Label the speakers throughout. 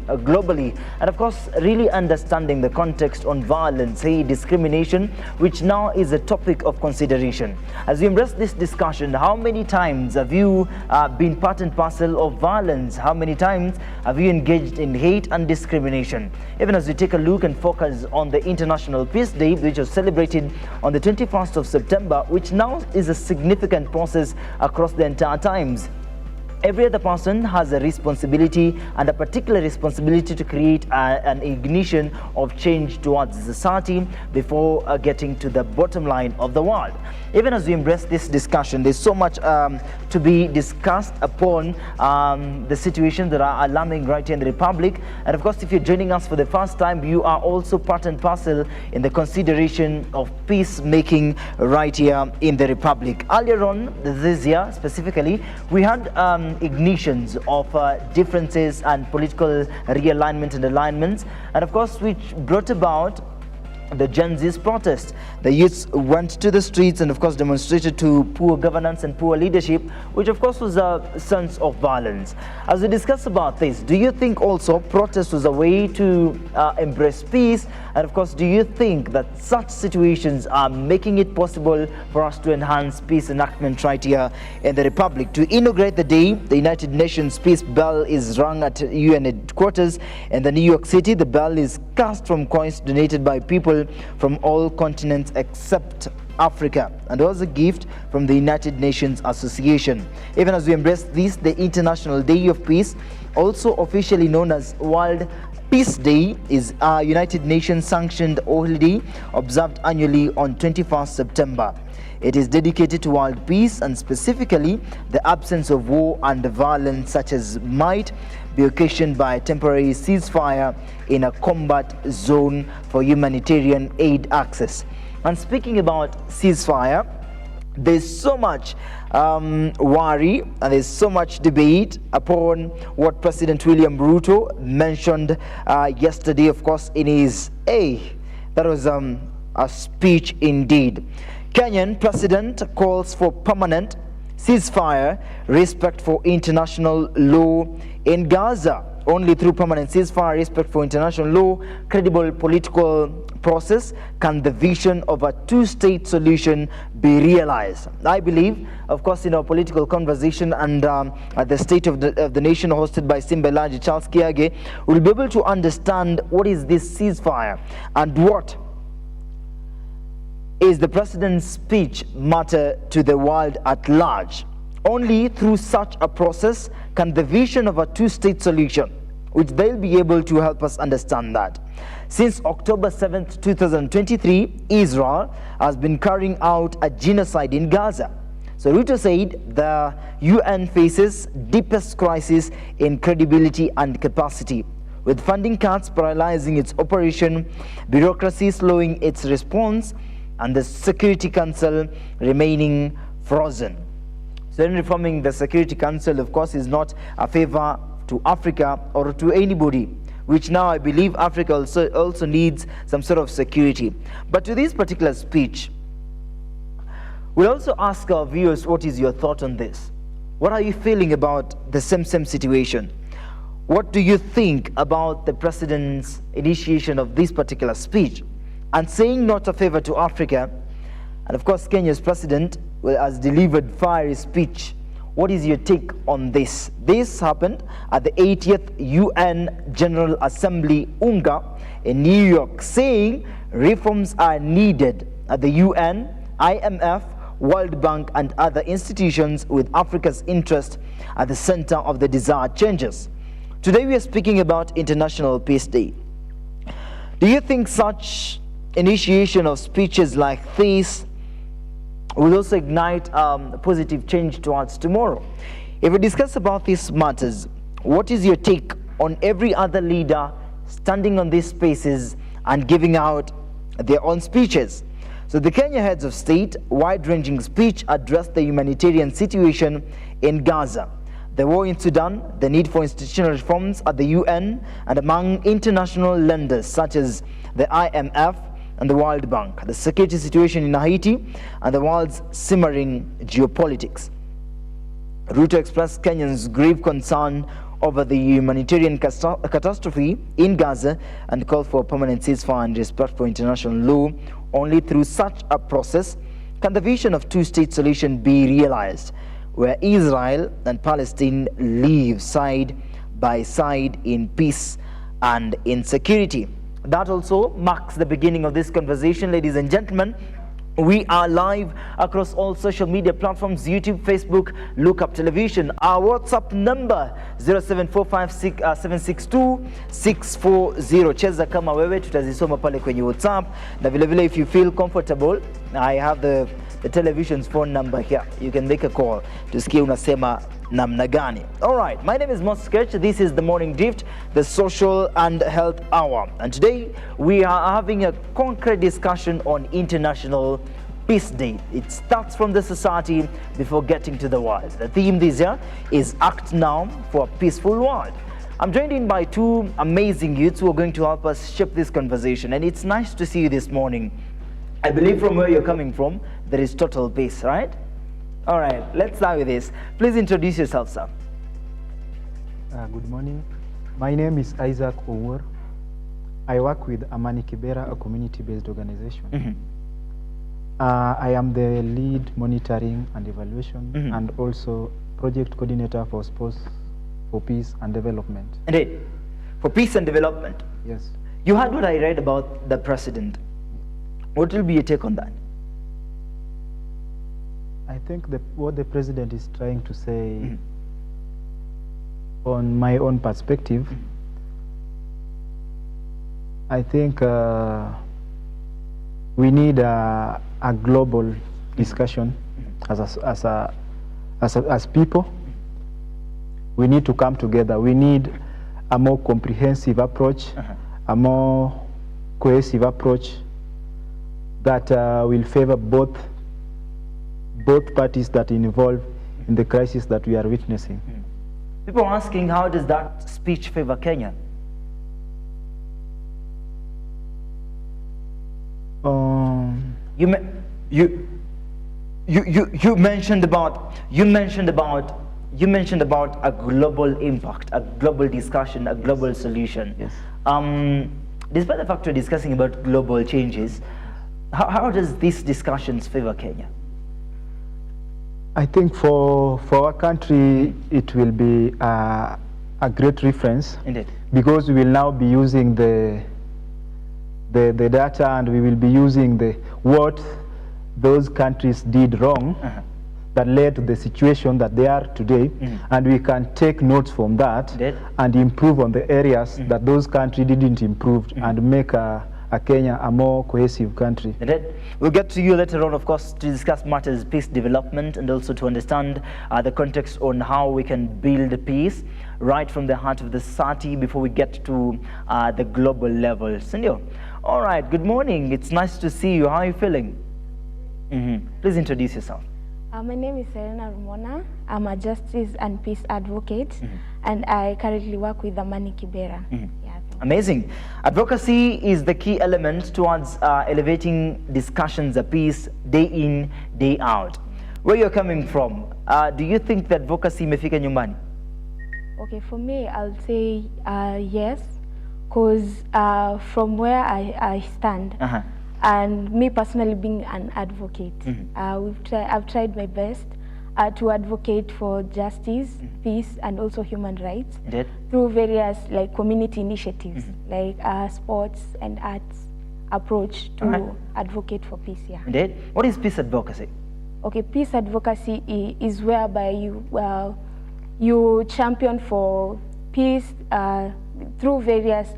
Speaker 1: globally, and of course really understanding the context on violence, hate, discrimination, which now is a topic of consideration. As we embrace this discussion, how many times have you been part and parcel of violence? How many times have you engaged in hate and discrimination? Even as we take a look and focus on the International Peace Day, which was celebrated on the 21st of September, which now is a significant process across the entire times. Every other person has a responsibility, and a particular responsibility, to create an ignition of change towards society before getting to the bottom line of the world. Even as we embrace this discussion, there's so much to be discussed upon the situations that are alarming right here in the Republic. And of course, if you're joining us for the first time, you are also part and parcel in the consideration of peacemaking right here in the Republic. Earlier on this year, specifically, we had ignitions of differences and political realignment and alignments, and of course which brought about the Gen Z's protest. The youths went to the streets and of course demonstrated to poor governance and poor leadership, which of course was a sense of violence. As we discuss about this, do you think also protest was a way to embrace peace? And of course, do you think that such situations are making it possible for us to enhance peace enactment right here in the Republic? To inaugurate the day, the United Nations Peace Bell is rung at UN headquarters in the New York City. The bell is cast from coins donated by people from all continents except Africa, and was a gift from the United Nations Association. Even as we embrace this, the International Day of Peace, also officially known as World Peace Day, is a United Nations sanctioned holiday observed annually on 21st September. It is dedicated to world peace, and specifically the absence of war and violence such as might be occasioned by a temporary ceasefire in a combat zone for humanitarian aid access. And speaking about ceasefire, there's so much worry and there's so much debate upon what President William Ruto mentioned yesterday, of course, in his that was a speech indeed. Kenyan president calls for permanent ceasefire, respect for international law in Gaza. Only through permanent ceasefire, respect for international law, credible political process can the vision of a two-state solution be realized. I believe, of course, in our political conversation and at the State of the Nation hosted by Simba Elaji Charles Kiage, we'll be able to understand what is this ceasefire and what is the president's speech matter to the world at large. Only through such a process can the vision of a two-state solution, which they'll be able to help us understand that. Since October 7th, 2023, Israel has been carrying out a genocide in Gaza. So Ruto said the UN faces deepest crisis in credibility and capacity, with funding cuts paralyzing its operation, bureaucracy slowing its response, and the Security Council remaining frozen. So in reforming the Security Council, of course, is not a favor to Africa or to anybody, which now I believe Africa also needs some sort of security. But to this particular speech, we'll also ask our viewers, what is your thought on this? What are you feeling about the same situation? What do you think about the president's initiation of this particular speech? And saying not a favor to Africa, and of course Kenya's president has delivered fiery speech. What is your take on this? This happened at the 80th UN General Assembly, UNGA, in New York, saying reforms are needed at the UN, IMF, World Bank, and other institutions, with Africa's interest at the center of the desired changes. Today we are speaking about International Peace Day. Do you think such initiation of speeches like this will also ignite positive change towards tomorrow? If we discuss about these matters, what is your take on every other leader standing on these spaces and giving out their own speeches? So the Kenya heads of state wide-ranging speech addressed the humanitarian situation in Gaza, the war in Sudan, the need for institutional reforms at the UN and among international lenders such as the IMF and the World Bank, the security situation in Haiti, and the world's simmering geopolitics. Ruto expressed Kenyans' grave concern over the humanitarian catastrophe in Gaza and called for a permanent ceasefire and respect for international law. Only through such a process can the vision of two-state solution be realized, where Israel and Palestine live side by side in peace and in security. That also marks the beginning of this conversation, ladies and gentlemen. We are live across all social media platforms, YouTube, Facebook, Lookup Television. Our WhatsApp number 0745762640. Cheza kama wewe, tutazisoma pale kwenye WhatsApp. Na vile vile, if you feel comfortable, I have the television's phone number here. You can make a call to sikia unasema namna gani. All right, my name is Moskech. This is the Morning Drift, the Social and Health Hour. And today we are having a concrete discussion on International Peace Day. It starts from the society before getting to the world. The theme this year is Act Now for a Peaceful World. I'm joined in by two amazing youths who are going to help us shape this conversation. And it's nice to see you this morning. I believe from where you're coming from, there is total peace, right? All right, let's start with this. Please introduce yourself, sir.
Speaker 2: Good morning. My name is Isaac Owur. I work with Amani Kibera, a community-based organization. I am the lead monitoring and evaluation and also project coordinator for Sports for Peace and Development.
Speaker 1: Indeed, for peace and development.
Speaker 2: Yes.
Speaker 1: You heard what I read about the president. What will be your take on that?
Speaker 2: I think what the president is trying to say, on my own perspective, I think we need a global discussion as people. We need to come together. We need a more comprehensive approach, a more cohesive approach that will favor both parties that are involved in the crisis that we are witnessing.
Speaker 1: People are asking, how does that speech favor Kenya? You mentioned about a global impact, a global discussion, a global solution.
Speaker 2: Yes.
Speaker 1: Despite the fact we're discussing about global changes, how does these discussions favor Kenya?
Speaker 2: I think for our country, it will be a great reference.
Speaker 1: Indeed.
Speaker 2: Because we will now be using the data, and we will be using what those countries did wrong that led to the situation that they are today, and we can take notes from that and improve on the areas that those countries didn't improve and make Kenya a more cohesive country.
Speaker 1: We'll get to you later on, of course, to discuss matters peace development and also to understand the context on how we can build peace right from the heart of the society before we get to the global level. Senor, all right, good morning. It's nice to see you. How are you feeling? Please introduce yourself.
Speaker 3: My name is Serena Rumona. I'm a justice and peace advocate, and I currently work with Amani Kibera.
Speaker 1: Amazing. Advocacy is the key element towards elevating discussions of peace day in, day out. Where you're coming from, do you think that advocacy imefika nyumbani?
Speaker 3: Okay, for me, I'll say yes, because from where I stand, and me personally being an advocate, I've tried my best to advocate for justice, peace, and also human rights through various community initiatives, like sports and arts approach to advocate for peace. Yeah.
Speaker 1: Indeed. What is peace advocacy?
Speaker 3: Okay, peace advocacy is whereby you champion for peace through various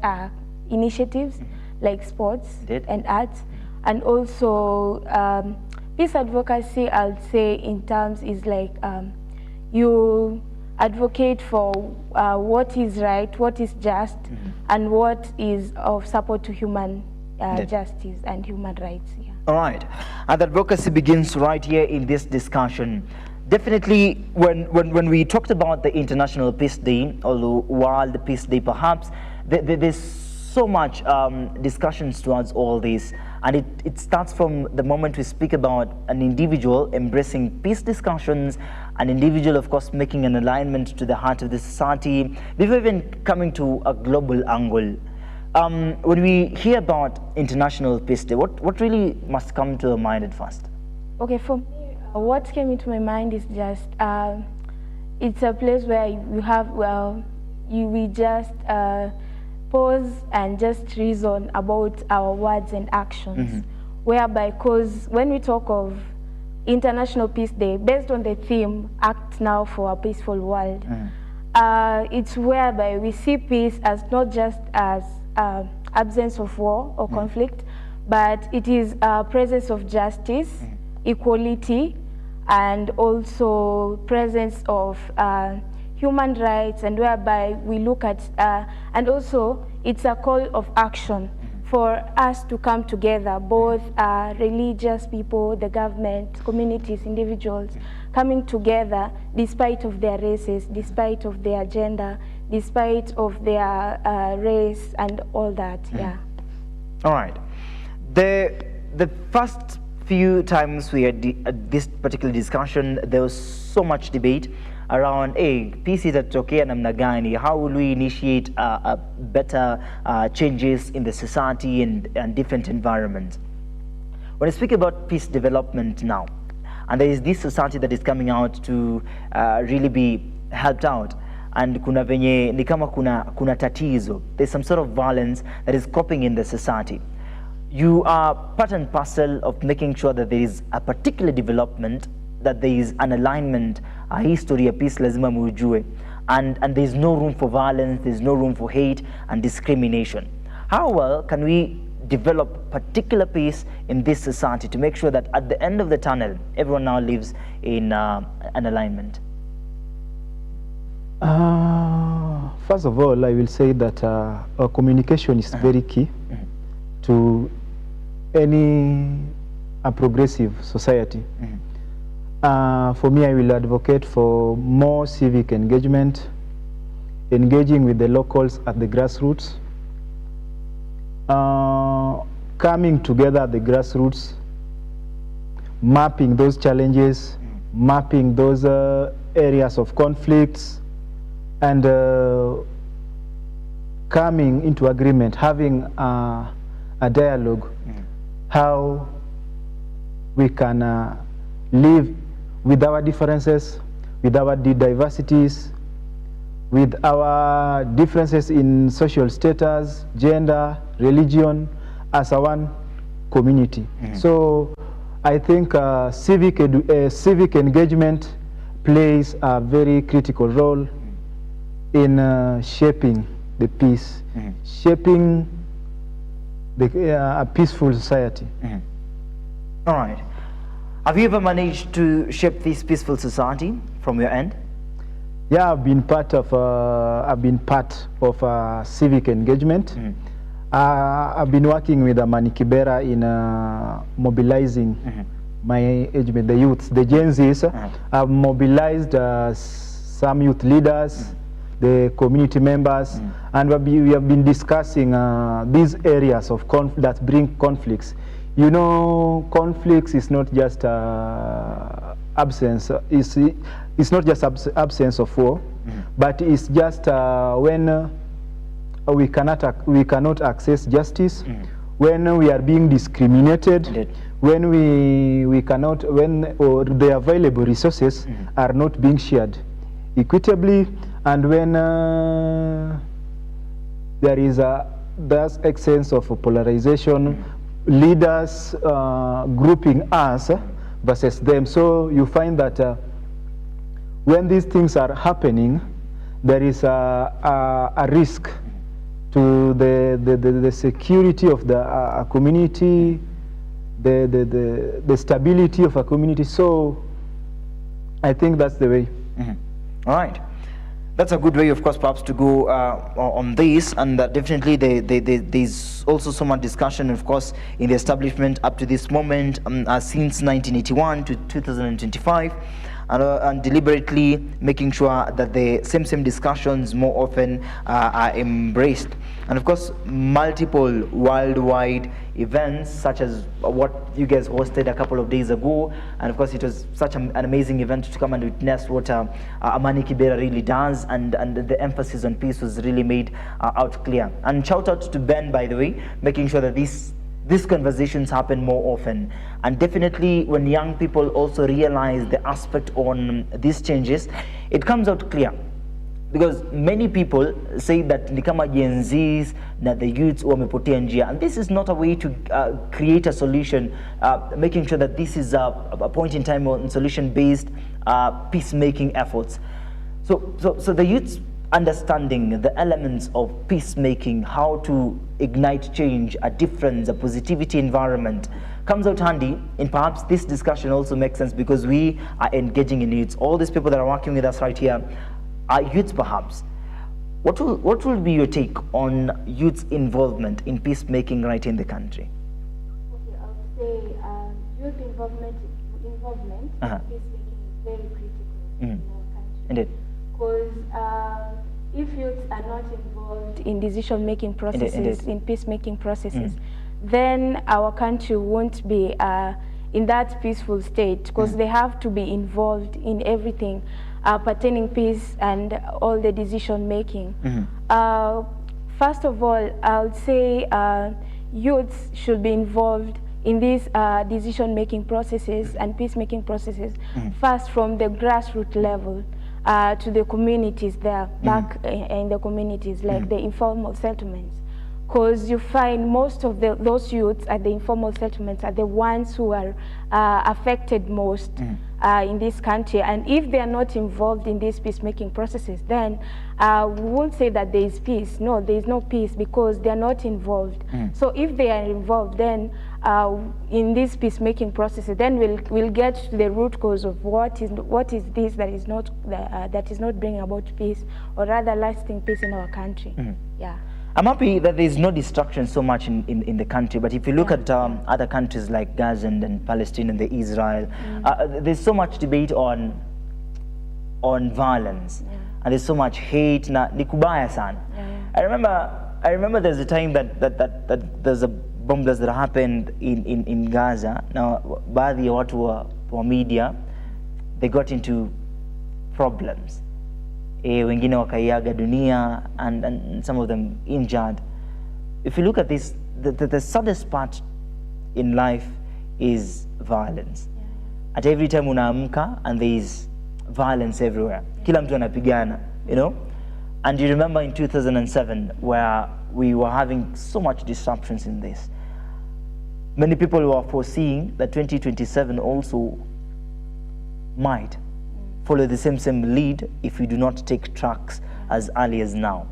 Speaker 3: initiatives like sports and arts, and also peace advocacy, I'll say in terms is like you advocate for what is right, what is just, and what is of support to human justice and human rights. Yeah.
Speaker 1: All right, and advocacy begins right here in this discussion. Definitely, when we talked about the International Peace Day, or World Peace Day perhaps, there's so much discussions towards all this, and it starts from the moment we speak about an individual embracing peace discussions an individual, of course, making an alignment to the heart of the society, before even coming to a global angle. When we hear about International Peace Day, what really must come to the mind at first?
Speaker 3: Okay, for me, what came into my mind is just, it's a place where you have, we just pause and just reason about our words and actions. Whereby, because when we talk of International Peace Day, based on the theme, Act Now for a Peaceful World, it's whereby we see peace as not just as absence of war or conflict, but it is a presence of justice, equality, and also presence of human rights, and whereby we look at, and also it's a call of action for us to come together, both religious people, the government, communities, individuals, coming together despite of their races, despite of their gender, despite of their race and all that, yeah.
Speaker 1: All right. The first few times we had this particular discussion, there was so much debate around, hey, peace itatokea namna gani? How will we initiate better changes in the society and different environments? When I speak about peace development now, and there is this society that is coming out to really be helped out, and kuna venye ni kama kuna tatizo, there's some sort of violence that is cropping in the society. You are part and parcel of making sure that there is a particular development, that there is an alignment, a history, a peace lazima mujue, and there is no room for violence, there is no room for hate and discrimination. How well can we develop particular peace in this society to make sure that at the end of the tunnel, everyone now lives in an alignment?
Speaker 2: First of all, I will say that our communication is very key to any progressive society. For me, I will advocate for more civic engagement, engaging with the locals at the grassroots, coming together at the grassroots, mapping those challenges, mapping those areas of conflicts, and coming into agreement, having a dialogue, how we can live with our differences, with our diversities, with our differences in social status, gender, religion, as a one community. So I think civic engagement plays a very critical role in shaping the peace, shaping a peaceful society.
Speaker 1: All right. Have you ever managed to shape this peaceful society from your end?
Speaker 2: Yeah, I've been part of civic engagement. I've been working with Amani Kibera in mobilizing my engagement, the youth, the Gen Zs. I've mobilized some youth leaders, the community members, and we have been discussing these areas of that bring conflicts. You know, conflicts is not just absence. It's not just absence of war, but it's just when we cannot access justice, when we are being discriminated, when or the available resources are not being shared equitably, and when there is that excess of polarization, leaders grouping us versus them. So you find that when these things are happening, there is a risk to the security of the community, the stability of a community. So I think that's the way.
Speaker 1: All right. That's a good way, of course, perhaps to go on this, and definitely there's also so much discussion, of course, in the establishment up to this moment, since 1981 to 2025. and deliberately making sure that the same discussions more often are embraced. And of course, multiple worldwide events such as what you guys hosted a couple of days ago, and of course it was such an amazing event to come and witness what Amani Kibera really does, and the emphasis on peace was really made out clear. And shout out to Ben, by the way, making sure that these conversations happen more often. And definitely when young people also realize the aspect on these changes, it comes out clear. Because many people say that ni kama Gen Zs na the youths wamepotea njia, and this is not a way to create a solution, making sure that this is a point in time on solution-based peacemaking efforts. So the youths understanding the elements of peacemaking, how to ignite change, a difference, a positivity environment, comes out handy. And perhaps this discussion also makes sense because we are engaging in youths. All these people that are working with us right here are youths perhaps. What will be your take on youth's involvement in peacemaking right in the country?
Speaker 3: Okay, I would say youth involvement in peacemaking is very critical in our country.
Speaker 1: Indeed.
Speaker 3: Because if youths are not involved in decision-making processes, in peacemaking processes, then our country won't be in that peaceful state, because they have to be involved in everything pertaining peace and all the decision-making. First of all, I would say youths should be involved in these decision-making processes and peacemaking processes, first from the grassroots level. To the communities there, back in the communities, like the informal settlements. Because you find most of those youths at the informal settlements are the ones who are affected most in this country. And if they are not involved in these peacemaking processes, then we won't say that there is peace. No, there is no peace because they are not involved. So if they are involved, then in these peacemaking processes, then we'll get to the root cause of what is this that is not bringing about peace, or rather lasting peace in our country. Yeah.
Speaker 1: I'm happy that there's no destruction so much in the country, but if you look at other countries like Gaza and Palestine and Israel, there's so much debate on violence, and there's so much hate. Na ni kubaya sana. I remember there's a time that there's a bomb that happened in Gaza. Now, baadhi ya watu wa media, they got into problems. Wengine wakaiaga dunia, and some of them injured. If you look at this, the saddest part in life is violence. At every time unaamka, and there is violence everywhere. Kila mtu anapigana, you know? And you remember in 2007, where we were having so much disruptions in this. Many people were foreseeing that 2027 also might follow the same lead if we do not take tracks as early as now.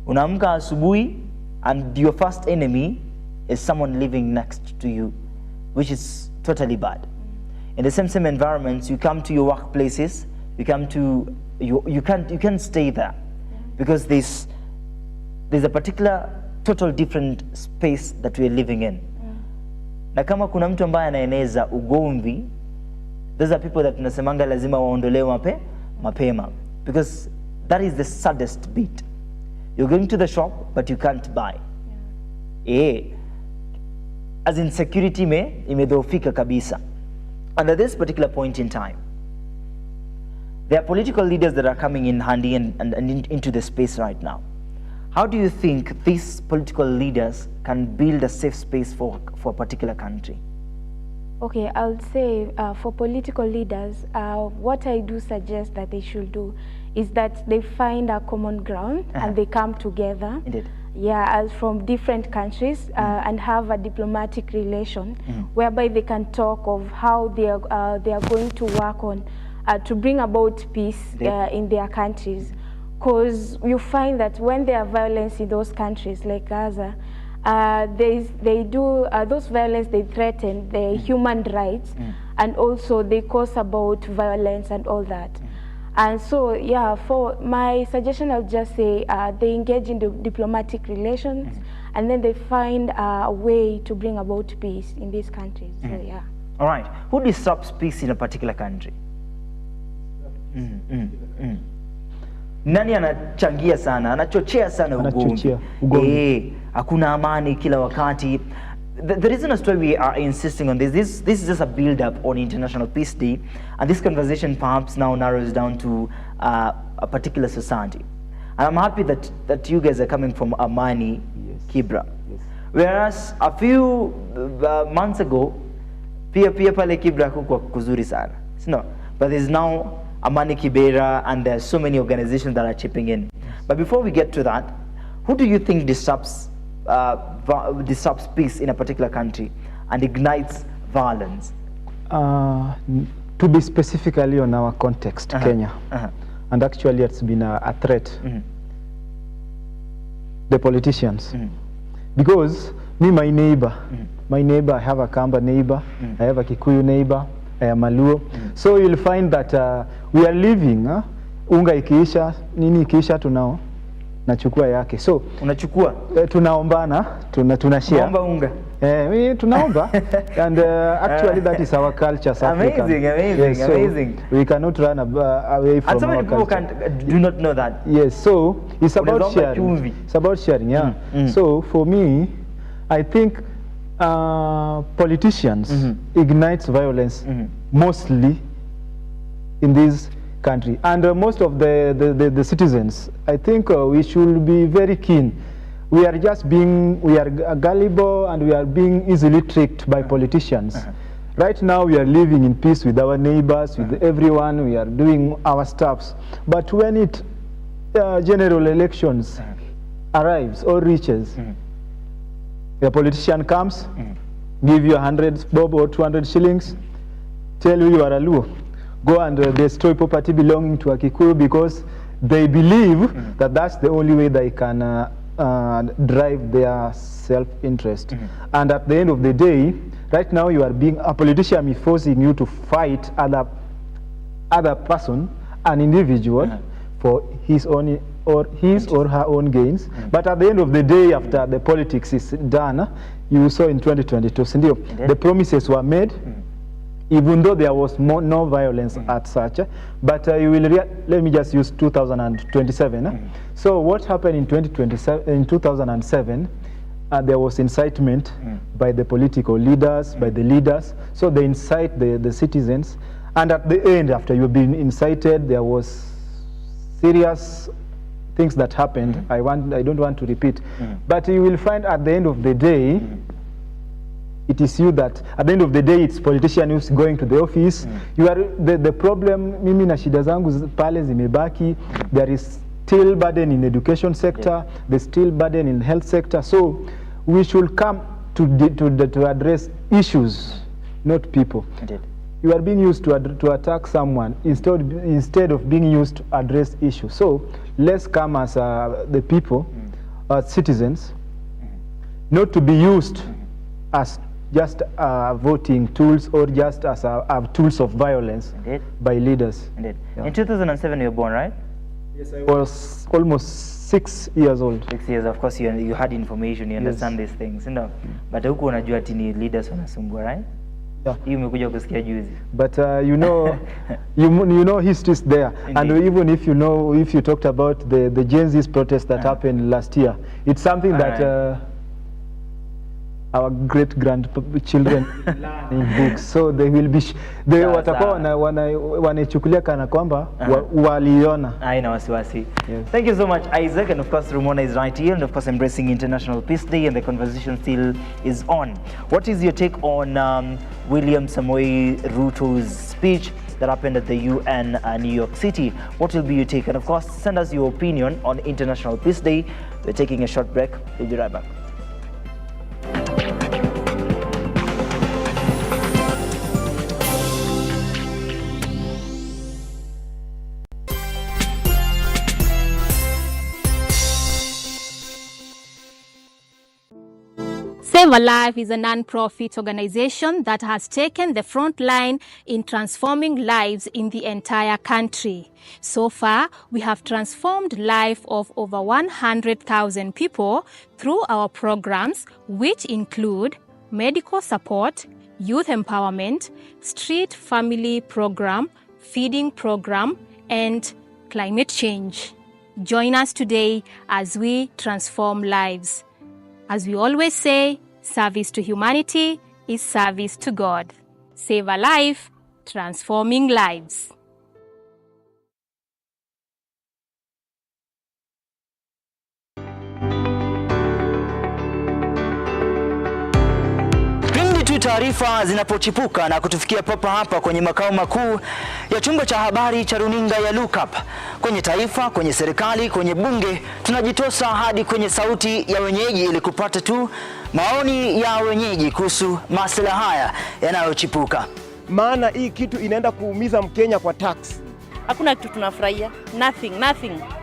Speaker 1: Unaamka asubuhi, and your first enemy is someone living next to you, which is totally bad. In the same environments, you come to your workplaces, you come to you can't stay there because there's a particular total different space that we're living in. Na kama kuna mtu ambaye anaeneza ugomvi, those are people that tunasemanga lazima waondolewe mapema, because that is the saddest bit. You're going to the shop, but you can't buy. As in security imedhoofika kabisa. And at this particular point in time, there are political leaders that are coming in handy and into the space right now. How do you think these political leaders can build a safe space for a particular country?
Speaker 3: Okay, I would say for political leaders, what I do suggest that they should do is that they find a common ground and they come together.
Speaker 1: Indeed.
Speaker 3: Yeah, as from different countries and have a diplomatic relation whereby they can talk of how they are going to work on to bring about peace in their countries. Because you find that when there are violence in those countries like Gaza, those violence, they threaten the human rights, and also they cause about violence and all that. And so, yeah, for my suggestion, I'll just say they engage in the diplomatic relations, and then they find a way to bring about peace in these countries. So, yeah.
Speaker 1: All right. Who disrupts peace in a particular country? Nani anachangia sana, anachochea sana ugomvi. Hakuna amani kila wakati. The reason as to why we are insisting on this is just a build up on International Peace Day, and this conversation perhaps now narrows down to a particular society. And I'm happy that you guys are coming from Amani, Kibra. Yes. Whereas a few months ago, pia pale Kibra kuko kuzuri sana. No, but there's now Amani Kibera, and there's so many organizations that are chipping in. But before we get to that, who do you think disrupts peace in a particular country and ignites violence?
Speaker 2: To be specifically on our context, Kenya, and actually it's been a threat. The politicians, because my neighbor, I have a Kamba neighbor, I have a Kikuyu neighbor, I am a Luo. So you'll find that we are living, unga ikiisha, nini ikiisha tunao, nachukua yake. So
Speaker 1: unachukua,
Speaker 2: tunaombana, tunashare.
Speaker 1: Tunaomba unga.
Speaker 2: Tunaomba, and actually that is our culture, South African.
Speaker 1: Amazing.
Speaker 2: We cannot run away from.
Speaker 1: And so many people do not know that.
Speaker 2: Yes, so it's about sharing. It's about sharing, yeah. So for me, I think politicians ignites violence mostly in this country, and most of the citizens, I think we should be very keen. We are gullible, and we are being easily tricked by politicians. Right now we are living in peace with our neighbors, with everyone, we are doing our stuffs. But when general elections arrives or reaches, the politician comes, give you 100 bob or 200 shillings, tell you are a Luo, go and destroy property belonging to a Kikuyu, because they believe that that's the only way they can drive their self-interest. And at the end of the day, right now you are being a politician is forcing you to fight other person, an individual, for his own or her own gains. But at the end of the day, after the politics is done, you saw in 2022, the promises were made, even though there was no violence at such. But you will let me just use 2027. So what happened in 2007? There was incitement by the political leaders, by the leaders. So they incite the citizens, and at the end, after you've been incited, there was serious things that happened. I don't want to repeat, but you will find at the end of the day, it is you that, at the end of the day, it's politician who's going to the office. You are the problem. Mimi na shida zangu pale zimebaki. There is still burden in education sector. There's still burden in health sector. So we should come to address issues, not people. You are being used to attack someone instead of being used to address issues. So let's come as the people, as citizens, not to be used as just voting tools or just as tools of violence by leaders.
Speaker 1: Yeah. In 2007 you were born, right?
Speaker 2: Yes, I was almost 6 years old.
Speaker 1: 6 years, of course you had information, you understand these things, you know. But huko unajua ati ni leaders wanasumbua, right?
Speaker 2: Yeah.
Speaker 1: Hii umekuja kusikia juzi.
Speaker 2: But you know, you know history is there. Indeed. And even if you talked about the Gen Z's protest that happened last year, it's something that our great grandchildren learn in books, so they will be watakuwa wanaichukulia kana kwamba waliona.
Speaker 1: Haina wasiwasi. Thank you so much, Isaac, and of course Rumona is right here, and of course embracing International Peace Day, and the conversation still is on. What is your take on William Samoei Ruto's speech that happened at the UN New York City? What will be your take? And of course, send us your opinion on International Peace Day. We're taking a short break. We'll be right back.
Speaker 4: Save a Life is a non-profit organization that has taken the front line in transforming lives in the entire country. So far, we have transformed the life of over 100,000 people through our programs, which include medical support, youth empowerment, street family program, feeding program, and climate change. Join us today as we transform lives. As we always say, service to humanity is service to God. Save a life, transforming lives.
Speaker 1: Taarifa zinapochipuka na kutufikia papa hapa kwenye makao makuu ya chumba cha habari cha runinga ya Look Up, kwenye taifa, kwenye serikali, kwenye bunge, tunajitosa hadi kwenye sauti ya wenyeji ili kupata tu maoni ya wenyeji kuhusu masuala haya yanayochipuka.
Speaker 5: Maana hii kitu inaenda kuumiza Mkenya kwa tax.
Speaker 6: Hakuna kitu tunafurahia. Nothing.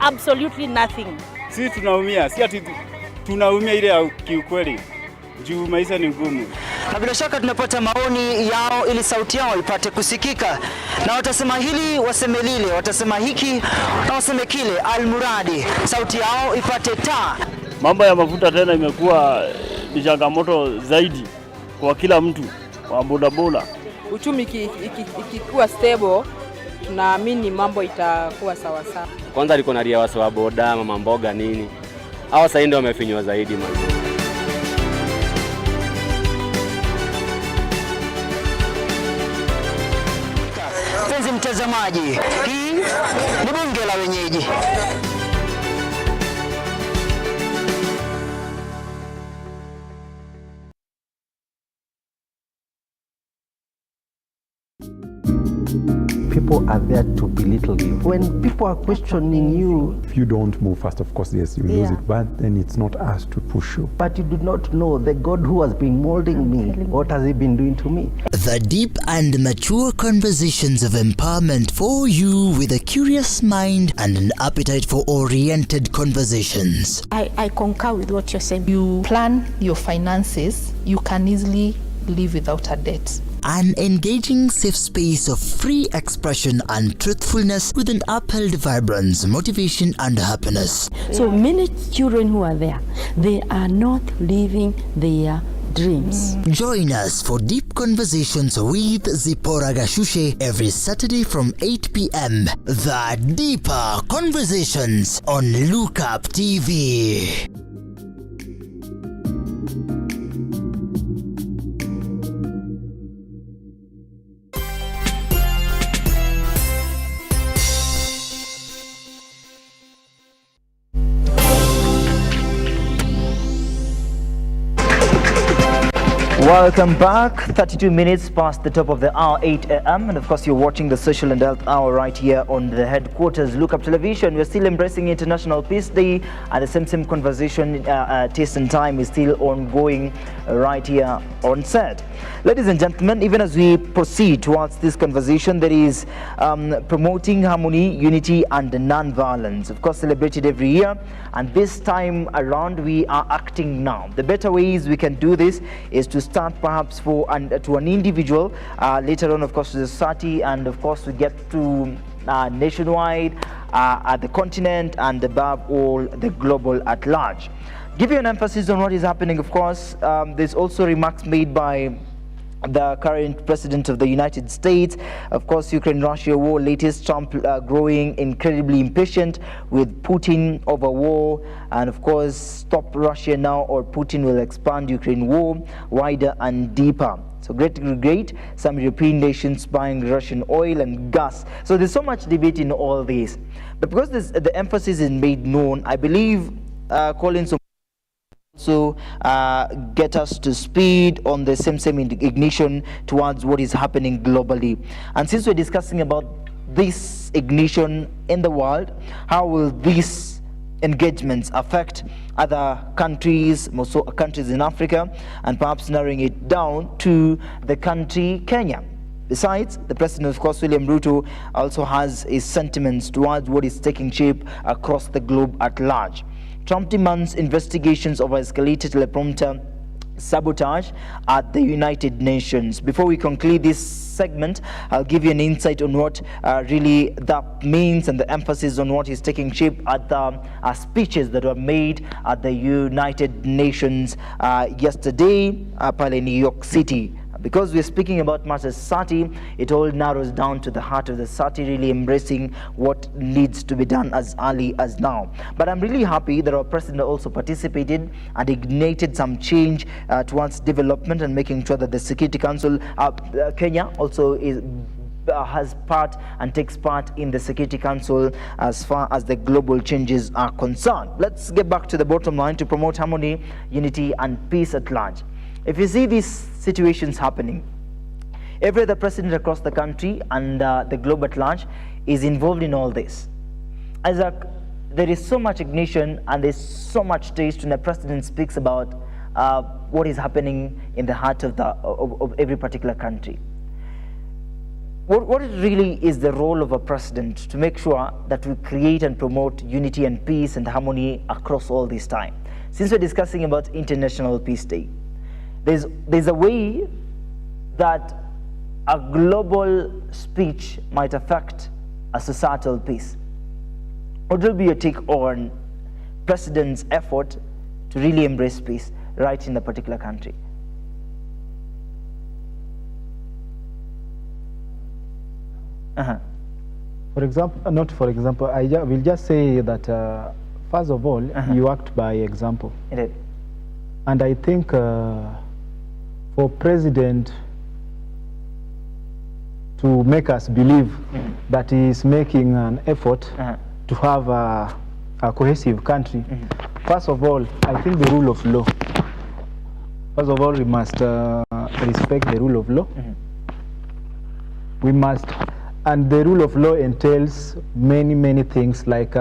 Speaker 6: Absolutely nothing.
Speaker 7: Sisi tunaumia, si ati tunaumia ile ya kiukweli. Juu maisha ni ngumu.
Speaker 1: Na bila shaka tunapata maoni yao ili sauti yao ipate kusikika. Na watasema hili, waseme lile, watasema hiki na waseme kile, almuradi sauti yao ipate taa.
Speaker 7: Mambo ya mafuta tena imekuwa ni changamoto zaidi kwa kila mtu wa bodaboda.
Speaker 8: Uchumi ikikuwa stable, tunaamini mambo itakuwa sawa sawa.
Speaker 9: Kwanza liko na ria wasa wa boda, mama mboga nini. Hawa sasa ndio wamefinywa zaidi man.
Speaker 1: Mtazamaji, hii ni bunge la wenyeji.
Speaker 10: People are there to belittle you. When people are questioning you,
Speaker 11: if you don't move fast, of course, yes, you lose it, but then it's not us to push you.
Speaker 10: But you do not know the God who has been molding me. What has he been doing to me?
Speaker 12: The deep and mature conversations of empowerment for you with a curious mind and an appetite for oriented conversations.
Speaker 13: I concur with what you're saying. You plan your finances, you can easily live without a debt.
Speaker 12: An engaging safe space of free expression and truthfulness with an upheld vibrance, motivation and happiness.
Speaker 14: So many children who are there, they are not living their dreams.
Speaker 12: Join us for deep conversations with Zipporah Gashushe every Saturday from 8 p.m. The Deeper Conversations on Look Up TV.
Speaker 1: Welcome back. 32 minutes past the top of the hour, 8 a.m. And of course, you're watching the Social and Health Hour right here on the headquarters, Look Up Television. We're still embracing International Peace Day, and the same conversation, taste and time is still ongoing right here on set. Ladies and gentlemen, even as we proceed towards this conversation, there is promoting harmony, unity, and non-violence. Of course, celebrated every year, and this time around, we are acting now. The better ways we can do this is to start perhaps to an individual, later on of course to the society, and of course we get to nationwide, at the continent, and above all the global at large. Give you an emphasis on what is happening. Of course, there's also remarks made by the current president of the United States. Of course, Ukraine-Russia war, latest Trump growing incredibly impatient with Putin over war, and of course, stop Russia now or Putin will expand Ukraine war wider and deeper. So great, some European nations buying Russian oil and gas. So there's so much debate in all this. But because the emphasis is made known, I believe Collins so get us to speed on the same ignition towards what is happening globally. And since we're discussing about this ignition in the world, how will these engagements affect other countries, most countries in Africa, and perhaps narrowing it down to the country Kenya? Besides, the president, of course, William Ruto, also has his sentiments towards what is taking shape across the globe at large. Trump demands investigations of escalated teleprompter sabotage at the United Nations. Before we conclude this segment, I'll give you an insight on what really that means and the emphasis on what is taking shape at the speeches that were made at the United Nations yesterday pale New York City. Because we're speaking about matters society, it all narrows down to the heart of the society, really embracing what needs to be done as early as now. But I'm really happy that our president also participated and ignited some change towards development and making sure that the Security Council, Kenya also has part and takes part in the Security Council as far as the global changes are concerned. Let's get back to the bottom line to promote harmony, unity, and peace at large. If you see these situations happening, every other president across the country and the globe at large is involved in all this. Isaac, there is so much ignition and there's so much taste when the president speaks about what is happening in the heart of every particular country. What really is the role of a president to make sure that we create and promote unity and peace and harmony across all this time? Since we're discussing about International Peace Day, there's a way that a global speech might affect a societal peace. What will be your take on president's effort to really embrace peace right in the particular country?
Speaker 2: For example, not for example, I will just say that first of all, you act by example.
Speaker 1: Indeed.
Speaker 2: And I think for president to make us believe that he is making an effort to have a cohesive country, first of all, I think the rule of law. First of all, we must respect the rule of law. We must, and the rule of law entails many things like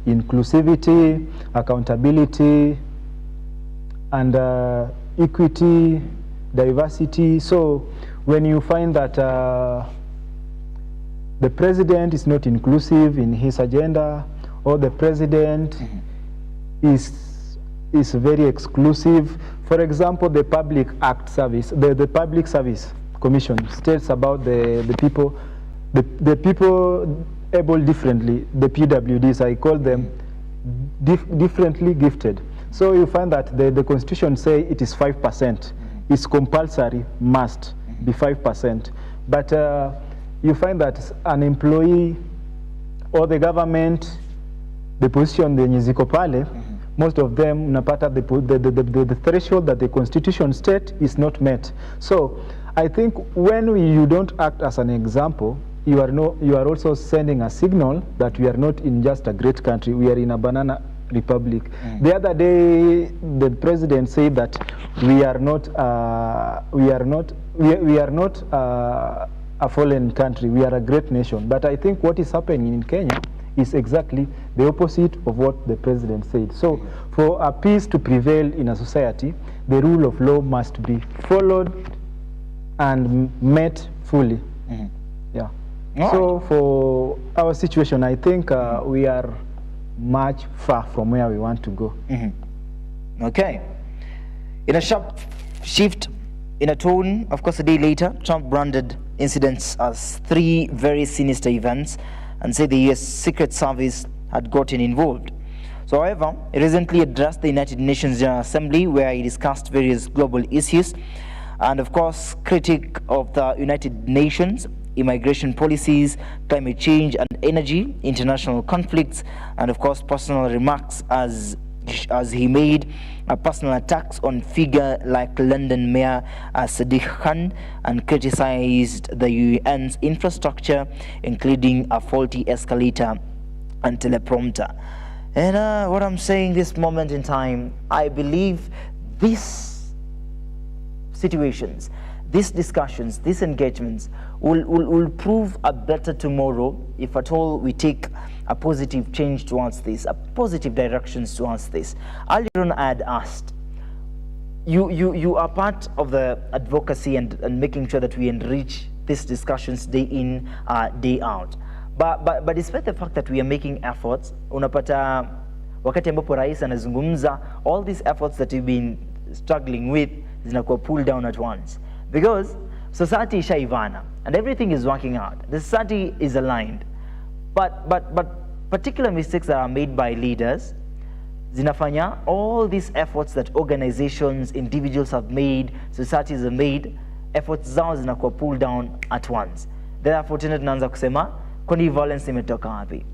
Speaker 2: inclusivity, accountability, and equity, diversity. So when you find that the president is not inclusive in his agenda, or the president is very exclusive, for example, the Public Act Service, the Public Service Commission states about the people able differently, the PWDs, I call them differently gifted. So you find that the Constitution say it is 5%. It's compulsory, must be 5%. But you find that an employee or the government, the position yenye ziko pale, most of them unapata the threshold that the Constitution state is not met. So I think when you don't act as an example, you are also sending a signal that we are not in just a great country, we are in a banana republic. The other day, the president said that we are not a fallen country, we are a great nation. But I think what is happening in Kenya is exactly the opposite of what the president said. So for a peace to prevail in a society, the rule of law must be followed and met fully. Yeah. So for our situation, I think we are much far from where we want to go.
Speaker 1: Okay. In a sharp shift in a tone, of course, a day later, Trump branded incidents as 3 very sinister events and said the US Secret Service had gotten involved. So, however, he recently addressed the United Nations General Assembly where he discussed various global issues and, of course, critique of the United Nations, immigration policies, climate change and energy, international conflicts, and, of course, personal remarks as he made personal attacks on figure like London Mayor Sadiq Khan and criticized the UN's infrastructure, including a faulty escalator and teleprompter. And what I'm saying this moment in time, I believe these situations, these discussions, these engagements will prove a better tomorrow if at all we take a positive change towards this, a positive directions towards this. Earlier on I had asked, you are part of the advocacy and making sure that we enrich these discussions day in, day out. But despite the fact that we are making efforts, unapata wakati ambapo rais anazungumza, all these efforts that we've been struggling with zinakuwa pulled down at once. Because society is shaivana and everything is working out. The society is aligned. But particular mistakes that are made by leaders, zinafanya all these efforts that organizations, individuals have made, societies have made, efforts zao zinakuwa pulled down at once. Therefore tena tunaanza kusema kwani violence imetoka wapi?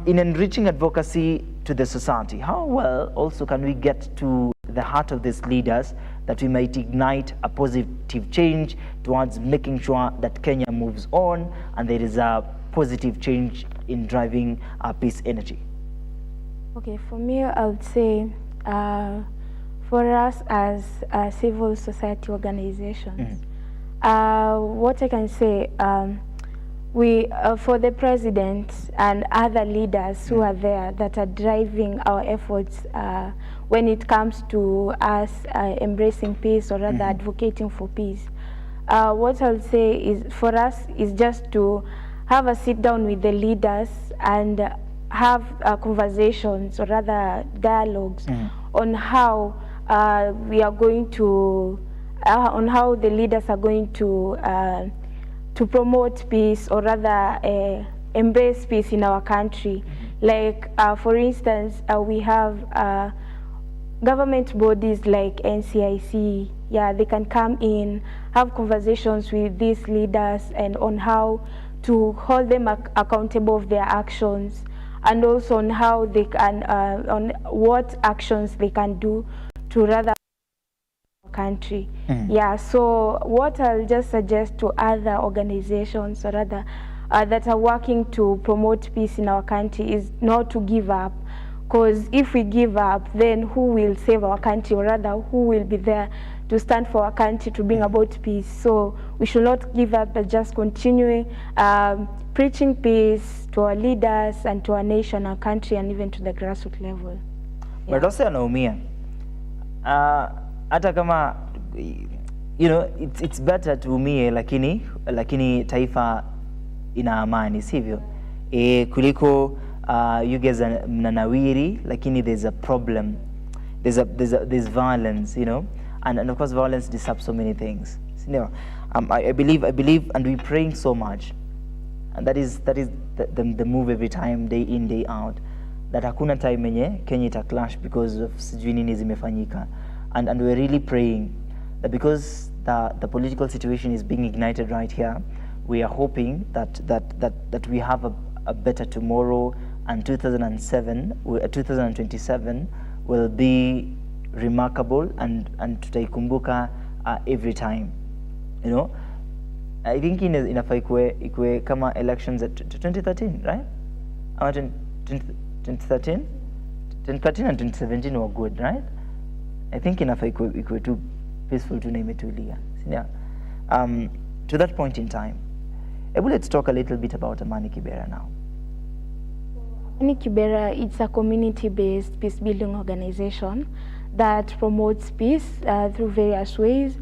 Speaker 1: In enriching advocacy to the society, how well also can we get to the heart of these leaders that we might ignite a positive change towards making sure that Kenya moves on and there is a positive change in driving peace energy?
Speaker 3: Okay, for me, I would say for us as civil society organizations, what I can say, we for the president and other leaders who are there that are driving our efforts when it comes to us embracing peace or rather advocating for peace. What I'll say is for us is just to have a sit down with the leaders and have conversations or rather dialogues on how we are going to, on how the leaders are going to promote peace or rather embrace peace in our country. Like for instance, we have government bodies like NCIC, yeah, they can come in, have conversations with these leaders and on how to hold them accountable of their actions, and also on how they can, on what actions they can do to rather country. Yeah, so what I'll just suggest to other organizations or rather that are working to promote peace in our country is not to give up, because if we give up, then who will save our country, or rather who will be there to stand for our country to bring about peace? So we should not give up, but just continue preaching peace to our leaders and to our nation, our country, and even to the grassroots level.
Speaker 1: Yeah. But also anaumia hata kama you know it's better tuumie lakini taifa ina amani, sivyo? Kuliko you guys mnanawiri lakini there's a problem, there's violence, you know, and of course violence disrupts so many things, you know. I believe and we're praying so much, and that is the move every time, day in day out, that hakuna time yenye Kenya ita clash because of sijui nini zimefanyika, and we're really praying that because the political situation is being ignited right here, we are hoping that we have a better tomorrow, and 2027 will be remarkable and tutaikumbuka every time, you know. I think inafaa ikue kama elections at 2013, right? 2013 and 2017 were good, right? I think inafaa ikue too peaceful to name it tulia. Yeah. To that point in time, let's talk a little bit about Amani Kibera now.
Speaker 3: Amani Kibera, it's a community-based peace-building organization that promotes peace through various ways.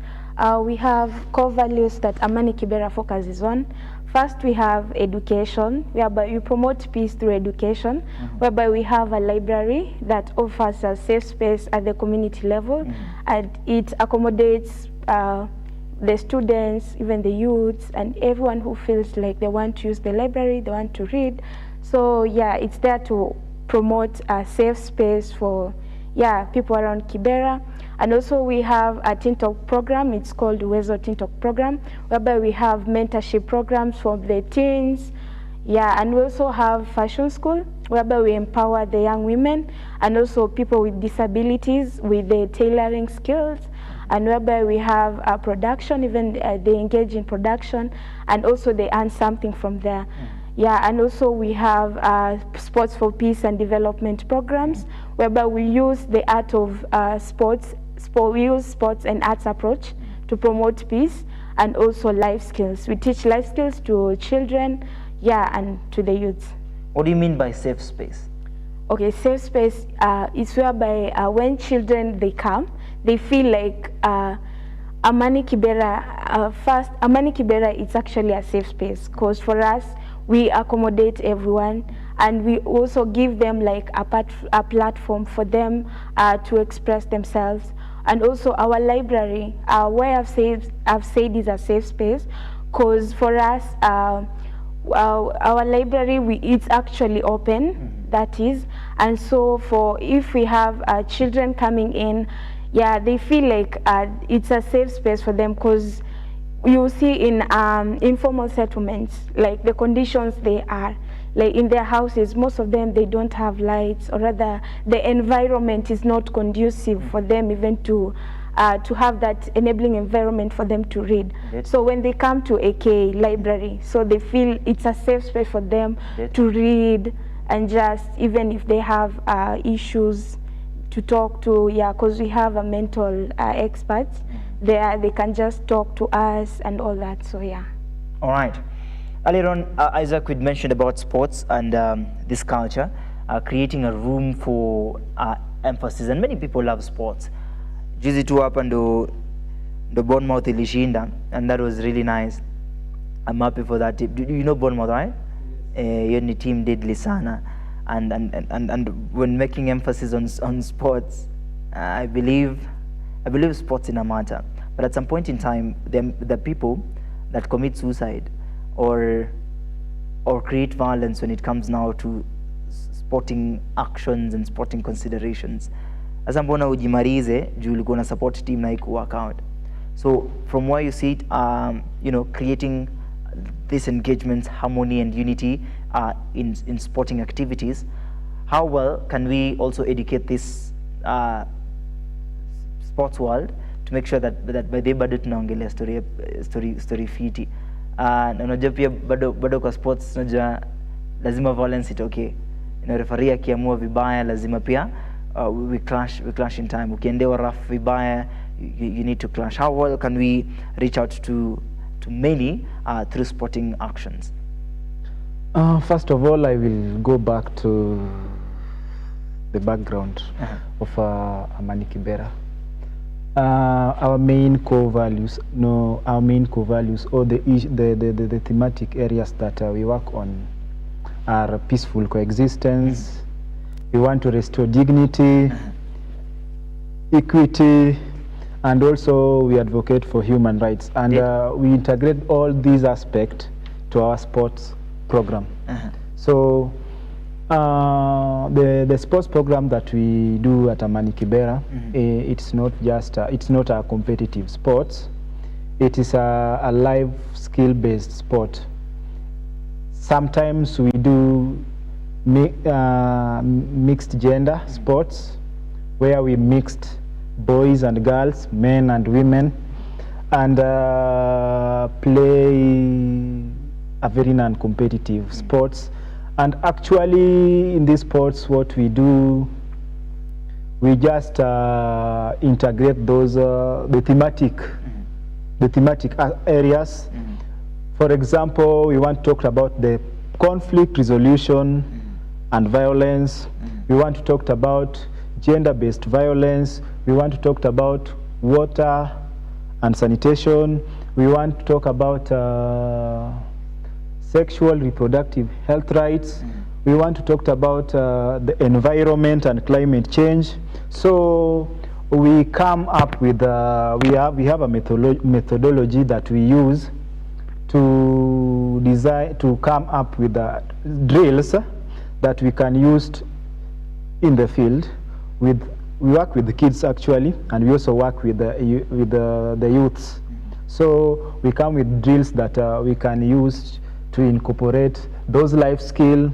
Speaker 3: We have core values that Amani Kibera focuses on. First, we have education, whereby we promote peace through education, whereby we have a library that offers a safe space at the community level, and it accommodates the students, even the youths, and everyone who feels like they want to use the library, they want to read. So yeah, it's there to promote a safe space for people around Kibera. And also we have a Teen Talk program, it's called Uwezo Teen Talk program, whereby we have mentorship programs for the teens. Yeah, and we also have fashion school, whereby we empower the young women and also people with disabilities with the tailoring skills, and whereby we have a production, even they engage in production, and also they earn something from there. Yeah, and also we have sports for peace and development programs, whereby we use the art of we use sports and arts approach to promote peace, and also life skills. We teach life skills to children, and to the youths.
Speaker 1: What do you mean by safe space?
Speaker 3: Okay, safe space is whereby when children, they come, they feel like Amani Kibera, Amani Kibera, it's actually a safe space, because for us, we accommodate everyone, and we also give them like a platform for them to express themselves. And also our library, where I've said is a safe space, because for us, our library, it's actually open, that is, and so if we have children coming in, yeah, they feel like it's a safe space for them, because you see in informal settlements, like the conditions they are, like in their houses, most of them, they don't have lights, or rather the environment is not conducive for them even to have that enabling environment for them to read. So when they come to AK library, so they feel it's a safe space for them to read, and just even if they have issues to talk to, yeah, because we have a mental experts there, they can just talk to us and all that, so yeah.
Speaker 1: All right. Earlier on, Isaac, we'd mentioned about sports and this culture, creating a room for emphasis, and many people love sports. Juzi tu hapa ndo Bournemouth ilishinda, and that was really nice. I'm happy for that team. Do you know Bournemouth, right? Hiyo ni team deadly sana, and when making emphasis on sports, I believe sports in a matter. But at some point in time, the people that commit suicide or create violence when it comes now to sporting actions and sporting considerations, asa mbona ujimarize juu ulikuwa na support team na iku work out. So from where you see it, creating this engagement, harmony and unity in sporting activities, how well can we also educate this sports world to make sure that by the bado tunaongelea story fiti. Na unajua pia bado kwa sports unajua lazima violence itokee. Referee akiamua vibaya lazima pia we clash in time. Ukiendewa rough vibaya, you need to clash. How well can we reach out to many through sporting actions?
Speaker 2: First of all, I will go back to the background of Amani Kibera. Our main core values, or the thematic areas that we work on are peaceful coexistence. We want to restore dignity, equity, and also we advocate for human rights. And we integrate all these aspects to our sports program. So the sports program that we do at Amani Kibera, it's not just it's not a competitive sports. It is a live skill-based sport. Sometimes we do mixed gender sports, where we mixed boys and girls, men and women, and play a very non-competitive sports. And actually in these sports, what we do, we just integrate those the thematic areas. For example, we want to talk about the conflict resolution and violence. We want to talk about gender-based violence. We want to talk about water and sanitation. We want to talk about sexual reproductive health rights. We want to talk about the environment and climate change. So we come up with we have a methodology that we use to design, to come up with drills that we can use in the field. We work with the kids actually, and we also work with the youths. So we come with drills that we can use to incorporate those life skills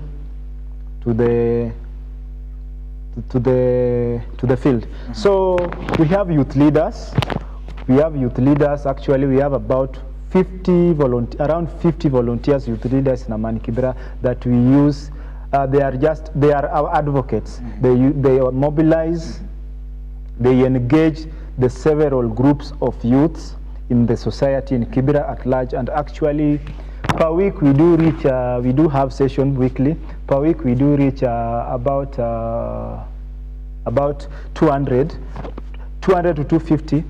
Speaker 2: to the field. So we have youth leaders. Actually, we have about around 50 volunteers, youth leaders in Amani Kibera that we use. They are our advocates. They mobilize, they engage the several groups of youths in the society in Kibera at large. And actually, per week we do reach, we do have session weekly. Per week we do reach about 200 to 250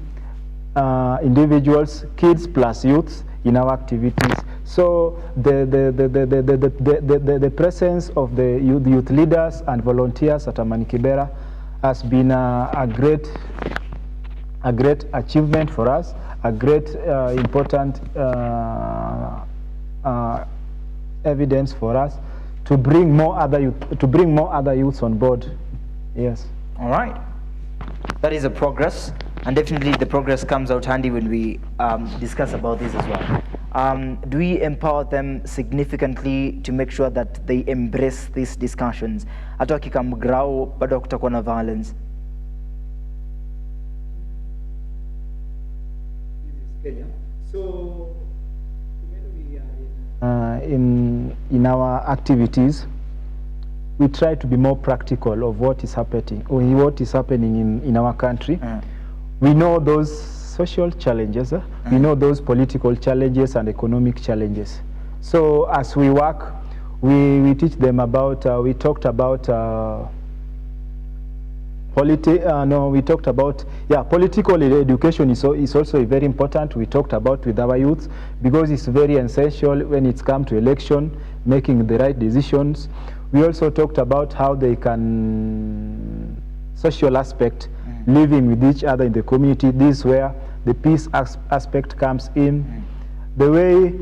Speaker 2: individuals, kids plus youths in our activities. So the presence of the youth leaders and volunteers at Amani Kibera has been a great achievement for us, a great important evidence for us to bring more other youths on board. Yes.
Speaker 1: All right. That is a progress, and definitely the progress comes out handy when we discuss about this as well. Do we empower them significantly to make sure that they embrace these discussions? Hata wakikamgrao bado kutakuwa na violence.
Speaker 2: So when we are in our activities, we try to be more practical of what is happening in our country. We know those social challenges, we know those political challenges and economic challenges. So as we work, we teach them about, we talked about political education is also very important. We talked about with our youth because it's very essential when it's come to election, making the right decisions. We also talked about how they can, social aspect, living with each other in the community. This is where the peace aspect comes in. The way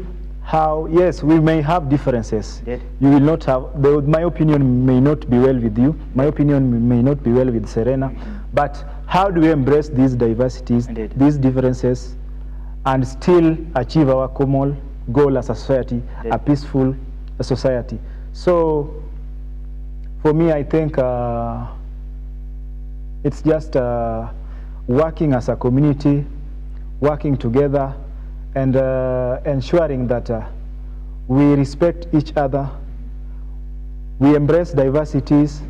Speaker 2: how, yes, we may have differences. You will not have, my opinion may not be well with you, my opinion may not be well with Serena, but how do we embrace these diversities, these differences, and still achieve our common goal as a society, a peaceful society? So, for me, I think it's just working as a community, working together, and ensuring that we respect each other, we embrace diversities,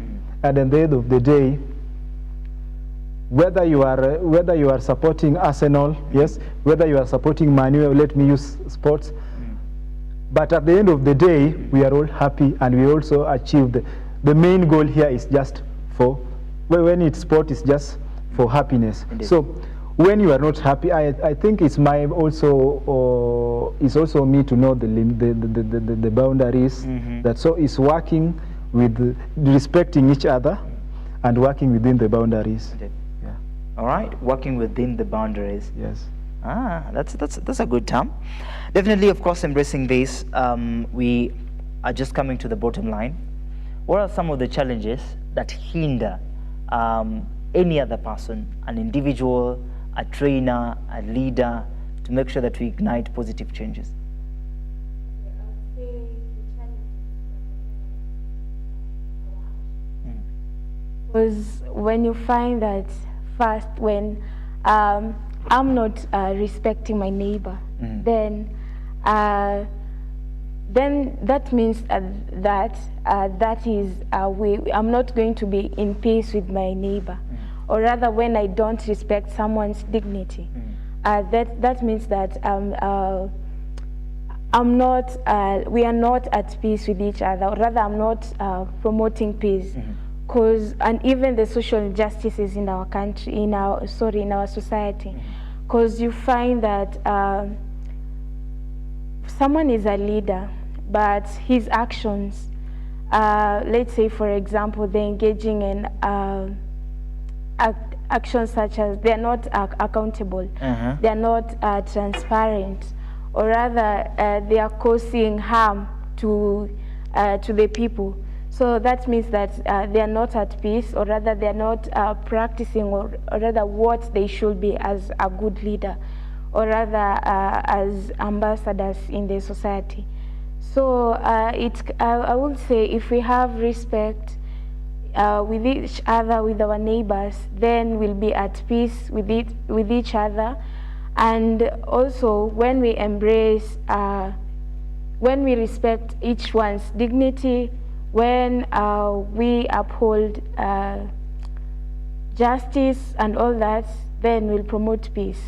Speaker 2: and at the end of the day, whether you are supporting Arsenal, yes, whether you are supporting Manu, let me use sports, but at the end of the day, we are all happy, and we also achieved. The main goal here is just for, when it's sport, it's just for happiness. Indeed. So when you are not happy, I think it's my also, it's also me to know the boundaries. That so is working with respecting each other and working within the boundaries.
Speaker 1: Indeed. Yeah. All right, working within the boundaries.
Speaker 2: Yes.
Speaker 1: That's a good term. Definitely, of course, embracing this. We are just coming to the bottom line. What are some of the challenges that hinder any other person, an individual, a trainer, a leader, to make sure that we ignite positive changes?
Speaker 3: Because when you find that first, when I'm not respecting my neighbor, then that means that is I'm not going to be in peace with my neighbor. Or rather, when I don't respect someone's dignity, that means that we are not at peace with each other. Or rather, I'm not promoting peace. And even the social injustices in our country, in our society, because you find that someone is a leader, but his actions, let's say, for example, they're engaging in actions such as they're not accountable, they're not transparent, or rather they are causing harm to the people. So that means that they are not at peace, or rather they are not practicing, or rather what they should be as a good leader, or rather as ambassadors in the society. So I would say if we have respect with each other, with our neighbors, then we'll be at peace with each other. And also when we embrace, when we respect each one's dignity, when we uphold justice and all that, then we'll promote peace.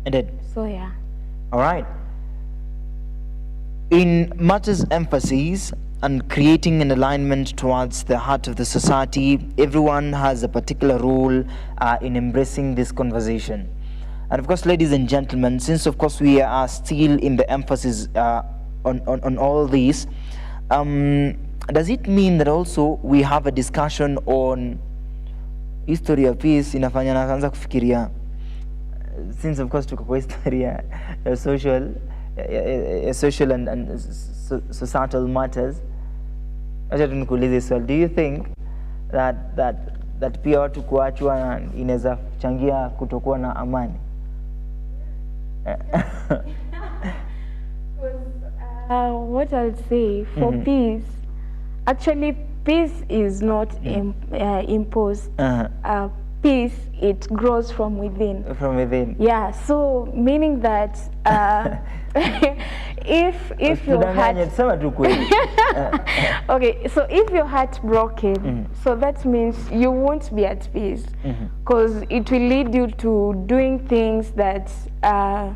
Speaker 1: Indeed.
Speaker 3: So yeah.
Speaker 1: All right. In matters emphases and creating an alignment towards the heart of the society, everyone has a particular role in embracing this conversation. And of course, ladies and gentlemen, since of course we are still in the emphasis on all these, does it mean that also we have a discussion on history of peace? Inafanya naanza kufikiria, since of course tuko kwa historia social and societal matters. Acha tunikuulize swali, do you think that that pia watu kuachwa inaweza kuchangia kutokuwa na amani?
Speaker 3: What I'll say for peace, actually peace is not imposed. Peace, it grows from within.
Speaker 1: From within.
Speaker 3: Yeah, so meaning that if your heart okay, so if your heart broken, so that means you won't be at peace, because it will lead you to doing things that are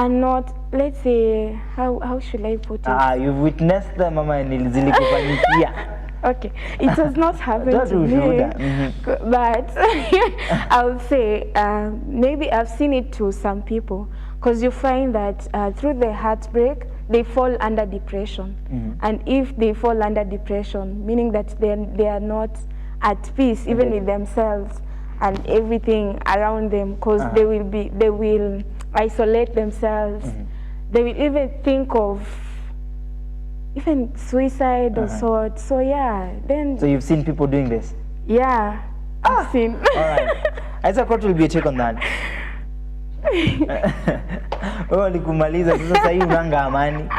Speaker 3: not, let's say, how should I put it?
Speaker 1: You've witnessed them, mama, zilikufanyikia.
Speaker 3: Okay, it has not happened to me, but I would say maybe I've seen it to some people, because you find that through the heartbreak, they fall under depression. And if they fall under depression, meaning that they are not at peace, even with themselves and everything around them, because they will isolate themselves. They will even think of even suicide or sort. So yeah, then.
Speaker 1: So you've seen people doing this?
Speaker 3: Yeah, I've seen.
Speaker 1: All right. Isaac, what will be your take on that? Wewe ulikumaliza sasa hii unanga amani.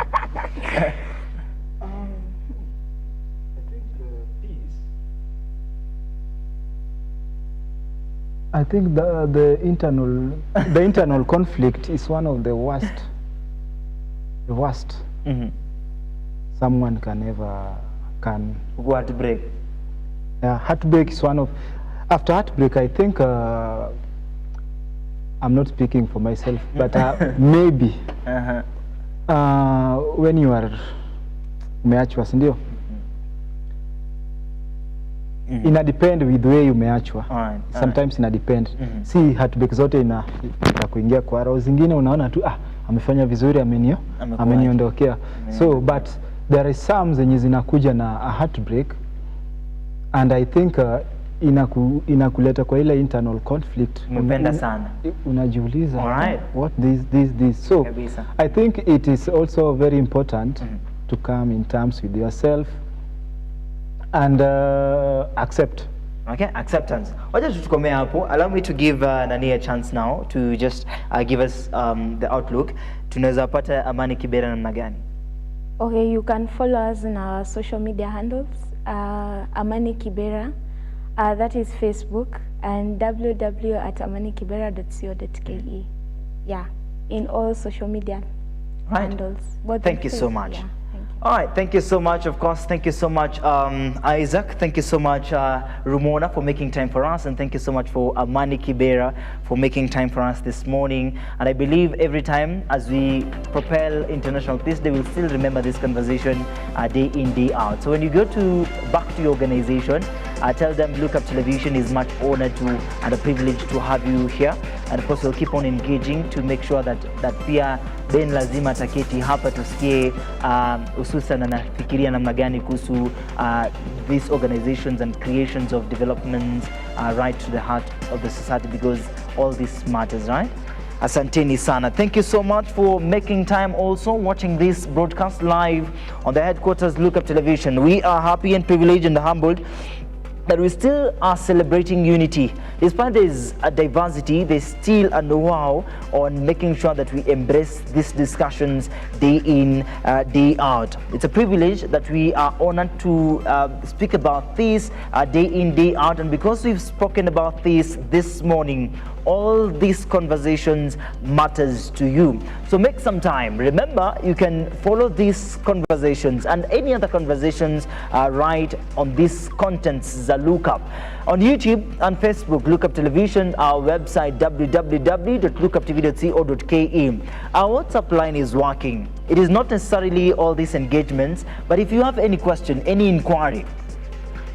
Speaker 2: I think the internal conflict is one of the worst. The worst. Someone can
Speaker 1: heartbreak.
Speaker 2: Heartbreak is one of. After heartbreak, I think I'm not speaking for myself, but maybe when you are umeachwa, si ndio? Ina depend with the way umeachwa. Sometimes ina depend. Si heartbreak zote ina kuingia kwa roho zingine, unaona tu amefanya vizuri, ameniondokea. So but there is some zenye zinakuja na a heartbreak, and I think inakuleta kwa ile internal conflict.
Speaker 1: Umependa sana.
Speaker 2: Unajiuliza what this. So I think it is also very important to come in terms with yourself and accept.
Speaker 1: Okay, acceptance. Wacha tutukomee hapo. Allow me to give Nani a chance now to just give us the outlook. Tunaweza pata Amani Kibera namna gani?
Speaker 3: Okay, you can follow us in our social media handles. Amani Kibera, that is Facebook, and www.amanikibera.co.ke. Yeah, in all social media handles.
Speaker 1: Thank you so much. Yeah. All right, thank you so much, of course. Thank you so much, Isaac. Thank you so much, Rumona, for making time for us. And thank you so much for Amani Kibera for making time for us this morning. And I believe every time as we propel international peace, they will still remember this conversation day in, day out. So when you go back to your organization, tell them Look Up Television is much honored and a privilege to have you here. And of course, we'll keep on engaging to make sure that pia Ben lazima taketi hapa tusikie hususan anafikiria namna gani kuhusu these organizations and creations of developments right to the heart of the society, because all this matters, right? Asanteni sana. Thank you so much for making time also watching this broadcast live on the headquarters Look Up Television. We are happy and privileged and humbled that we still are celebrating unity. Despite there's a diversity, there's still a know-how on making sure that we embrace these discussions day in, day out. It's a privilege that we are honored to speak about this day in, day out. And because we've spoken about this morning, all these conversations matters to you. So make some time. Remember, you can follow these conversations and any other conversations right on these contents, the Look Up. On YouTube and Facebook, Look Up Television, our website www.lookuptv.co.ke. Our WhatsApp line is working. It is not necessarily all these engagements, but if you have any question, any inquiry,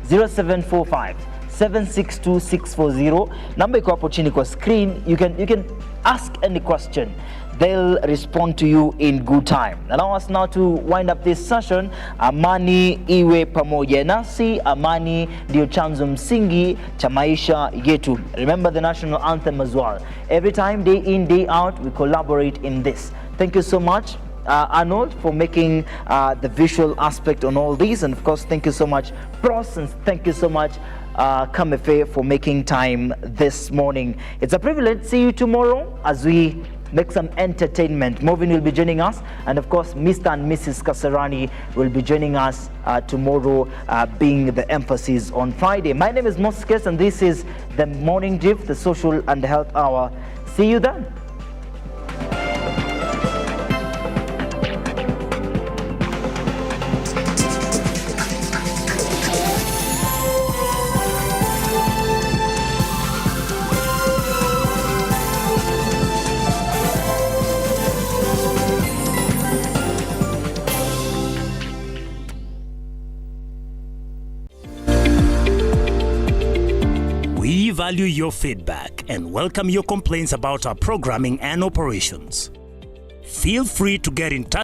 Speaker 1: 0745 762-640. Number iko hapo chini kwa screen. You can ask any question. They'll respond to you in good time. Allow us now to wind up this session. Amani iwe pamoja nasi. Amani ndio chanzo msingi cha maisha yetu. Remember the national anthem as well. Every time, day in, day out, we collaborate in this. Thank you so much, Arnold, for making the visual aspect on all these. And of course, thank you so much, Pros, and thank you so much, Kamefe for making time this morning. It's a privilege. See you tomorrow as we make some entertainment. Movin will be joining us, and of course Mr. and Mrs. Kasarani will be joining us tomorrow, being the emphasis on Friday. My name is Moskes, and this is the Morning Drift, the Social and Health Hour. See you then.
Speaker 15: We value your feedback and welcome your complaints about our programming and operations. Feel free to get in touch